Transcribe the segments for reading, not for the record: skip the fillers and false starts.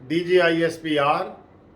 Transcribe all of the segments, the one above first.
DGISPR,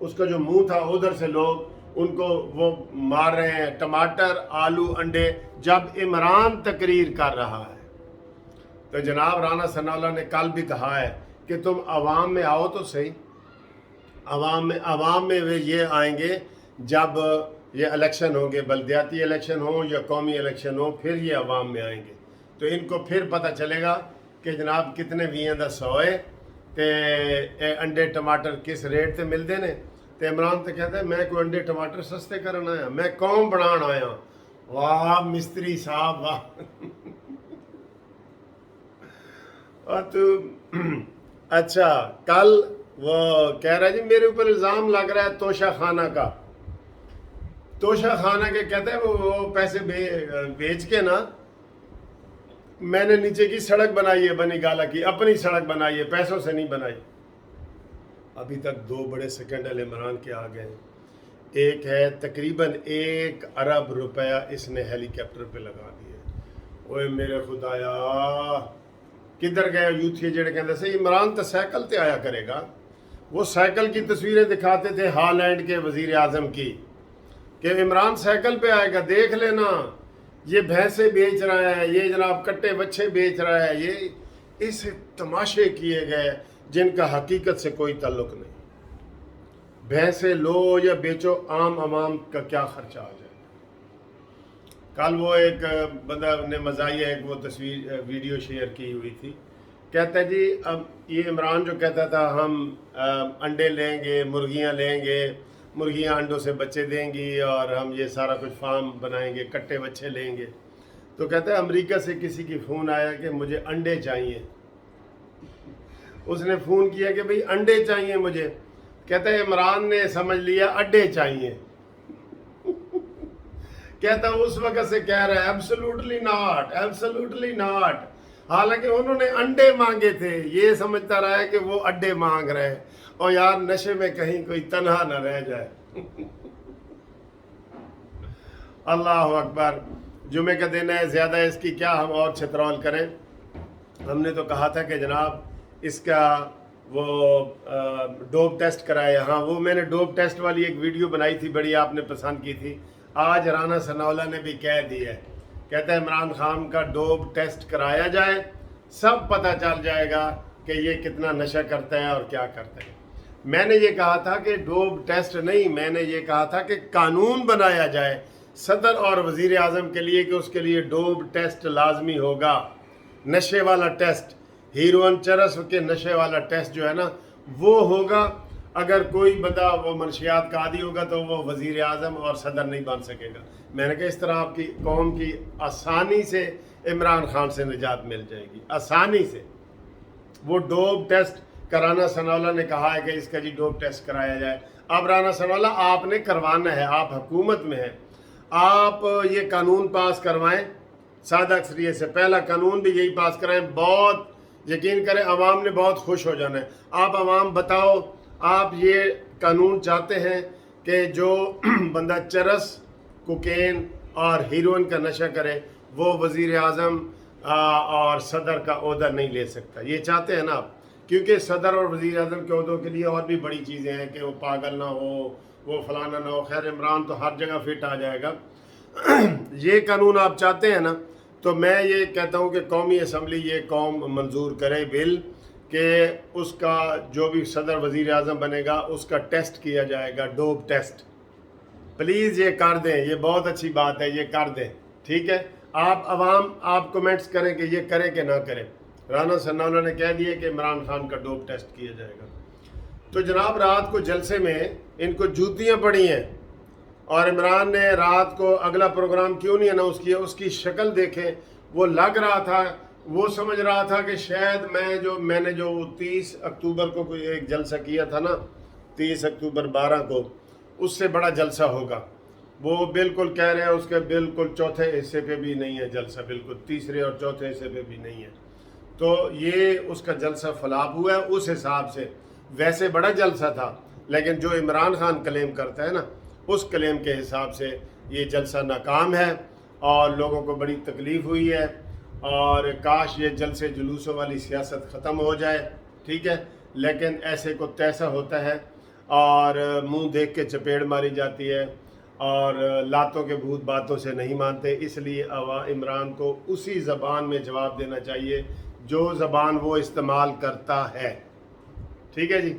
اس کا جو منہ تھا ادھر سے لوگ ان کو وہ مار رہے ہیں، ٹماٹر، آلو، انڈے، جب عمران تقریر کر رہا ہے۔ تو جناب رانا ثناء اللہ نے کل بھی کہا ہے کہ تم عوام میں آؤ تو صحیح، عوام میں وہ یہ آئیں گے جب یہ الیکشن ہوں گے، بلدیاتی الیکشن ہوں یا قومی الیکشن ہوں، پھر یہ عوام میں آئیں گے تو ان کو پھر پتہ چلے گا کہ جناب کتنے بھی دا سوئے تے انڈے ٹماٹر کس ریٹ تے ملتے ہیں۔ تو عمران تو کہتا ہے میں کوئی انڈے ٹماٹر سستے کرنا آیا، میں قوم بنان آیا۔ واہ مستری صاحب واہ اور تو اچھا کل وہ کہہ رہا ہے جی میرے اوپر الزام لگ رہا ہے توشہ خانہ کا، توشہ خانہ کے کہتے ہیں وہ پیسے بیچ کے نا میں نے نیچے کی سڑک بنائی ہے، بنی گالا کی اپنی سڑک بنائی ہے، پیسوں سے نہیں بنائی۔ ابھی تک 2 بڑے سیکنڈل عمران کے آ گئے، ایک ہے تقریباً 1 ارب روپیہ اس نے ہیلی کاپٹر پہ لگا دیے۔ اوے میرے خدایا کدھر گئے یوتھی جڑے کہتے سے عمران تو سائیکل تے آیا کرے گا۔ وہ سائیکل کی تصویریں دکھاتے تھے ہالینڈ کے وزیر اعظم کی کہ عمران سائیکل پہ آئے گا، دیکھ لینا یہ بھینسیں بیچ رہا ہے، یہ جناب کٹے بچے بیچ رہا ہے، یہ اس تماشے کیے گئے جن کا حقیقت سے کوئی تعلق نہیں۔ بھینسیں لو یا بیچو، عام عوام کا کیا خرچہ آ جائے۔ کل وہ ایک بندہ نے مزاحیہ ایک وہ تصویر ویڈیو شیئر کی ہوئی تھی، کہتا ہے جی اب یہ عمران جو کہتا تھا ہم انڈے لیں گے، مرغیاں لیں گے، مرغیاں انڈوں سے بچے دیں گی اور ہم یہ سارا کچھ فارم بنائیں گے، کٹے بچے لیں گے، تو کہتا ہے امریکہ سے کسی کی فون آیا کہ مجھے انڈے چاہیے۔ اس نے فون کیا کہ بھئی انڈے چاہیے مجھے، کہتا ہے عمران نے سمجھ لیا اڈے چاہیے۔ کہتا اس وقت سے کہہ رہا ہے ایبسولوٹلی ناٹ، ایبسولوٹلی ناٹ، حالانکہ انہوں نے انڈے مانگے تھے، یہ سمجھتا رہا ہے کہ وہ اڈے مانگ رہے ہیں۔ اور یار نشے میں کہیں کوئی تنہا نہ رہ جائے۔ اللہ اکبر، جمعے کا دن ہے، زیادہ اس کی کیا ہم اور چھترول کریں۔ ہم نے تو کہا تھا کہ جناب اس کا وہ ڈوپ ٹیسٹ کرائے، ہاں وہ میں نے ڈوپ ٹیسٹ والی ایک ویڈیو بنائی تھی، بڑی آپ نے پسند کی تھی۔ آج رانا ثناء اللہ نے بھی کہہ دی ہے، کہتا ہے عمران خان کا ڈوپ ٹیسٹ کرایا جائے، سب پتہ چل جائے گا کہ یہ کتنا نشہ کرتا ہے اور کیا کرتا ہے۔ میں نے یہ کہا تھا کہ ڈوپ ٹیسٹ نہیں، میں نے یہ کہا تھا کہ قانون بنایا جائے صدر اور وزیر اعظم کے لیے کہ اس کے لیے ڈوپ ٹیسٹ لازمی ہوگا، نشے والا ٹیسٹ، ہیروئن چرس کے نشے والا ٹیسٹ جو ہے نا وہ ہوگا۔ اگر کوئی بندہ وہ منشیات کا عادی ہوگا تو وہ وزیر اعظم اور صدر نہیں بن سکے گا۔ میں نے کہا اس طرح آپ کی قوم کی آسانی سے عمران خان سے نجات مل جائے گی، آسانی سے۔ وہ ڈوپ ٹیسٹ رانا ثناء اللہ نے کہا ہے کہ اس کا جی ڈوپ ٹیسٹ کرایا جائے۔ اب رانا ثناء اللہ آپ نے کروانا ہے، آپ حکومت میں ہیں، آپ یہ قانون پاس کروائیں سادہ اکثریت سے، پہلا قانون بھی یہی پاس کرائیں، بہت یقین کریں عوام نے بہت خوش ہو جانا ہے۔ آپ عوام بتاؤ آپ یہ قانون چاہتے ہیں کہ جو بندہ چرس، کوکین اور ہیروئن کا نشہ کرے وہ وزیر اعظم اور صدر کا عہدہ نہیں لے سکتا، یہ چاہتے ہیں نا آپ؟ کیونکہ صدر اور وزیر اعظم کے عہدوں کے لیے اور بھی بڑی چیزیں ہیں کہ وہ پاگل نہ ہو، وہ فلانا نہ ہو۔ خیر عمران تو ہر جگہ فٹ آ جائے گا۔ یہ قانون آپ چاہتے ہیں نا، تو میں یہ کہتا ہوں کہ قومی اسمبلی یہ قوم منظور کرے بل کہ اس کا جو بھی صدر وزیر اعظم بنے گا اس کا ٹیسٹ کیا جائے گا، ڈوپ ٹیسٹ۔ پلیز یہ کر دیں، یہ بہت اچھی بات ہے، یہ کر دیں، ٹھیک ہے؟ آپ عوام آپ کومنٹس کریں کہ یہ کریں کہ نہ کریں۔ رانا ثناء اللہ نے کہہ دیا کہ عمران خان کا ڈوپ ٹیسٹ کیا جائے گا۔ تو جناب رات کو جلسے میں ان کو جوتیاں پڑی ہیں، اور عمران نے رات کو اگلا پروگرام کیوں نہیں اناؤنس کیا؟ اس کی شکل دیکھیں، وہ لگ رہا تھا، وہ سمجھ رہا تھا کہ شاید میں نے جو 30 اکتوبر کو کوئی ایک جلسہ کیا تھا نا، 30 اکتوبر 12 کو، اس سے بڑا جلسہ ہوگا۔ وہ بالکل کہہ رہے ہیں اس کے بالکل چوتھے حصے پہ بھی نہیں ہے جلسہ، بالکل تیسرے اور چوتھے حصے پہ بھی نہیں ہے۔ تو یہ اس کا جلسہ فلاپ ہوا ہے اس حساب سے، ویسے بڑا جلسہ تھا لیکن جو عمران خان کلیم کرتا ہے نا اس کلیم کے حساب سے یہ جلسہ ناکام ہے اور لوگوں کو بڑی تکلیف ہوئی ہے، اور کاش یہ جلسے جلوسوں والی سیاست ختم ہو جائے، ٹھیک ہے؟ لیکن ایسے کو تیسا ہوتا ہے۔ اور منہ دیکھ کے چپیڑ ماری جاتی ہے اور لاتوں کے بھوت باتوں سے نہیں مانتے. اس لیے عمران کو اسی زبان میں جواب دینا چاہیے جو زبان وہ استعمال کرتا ہے. ٹھیک ہے جی.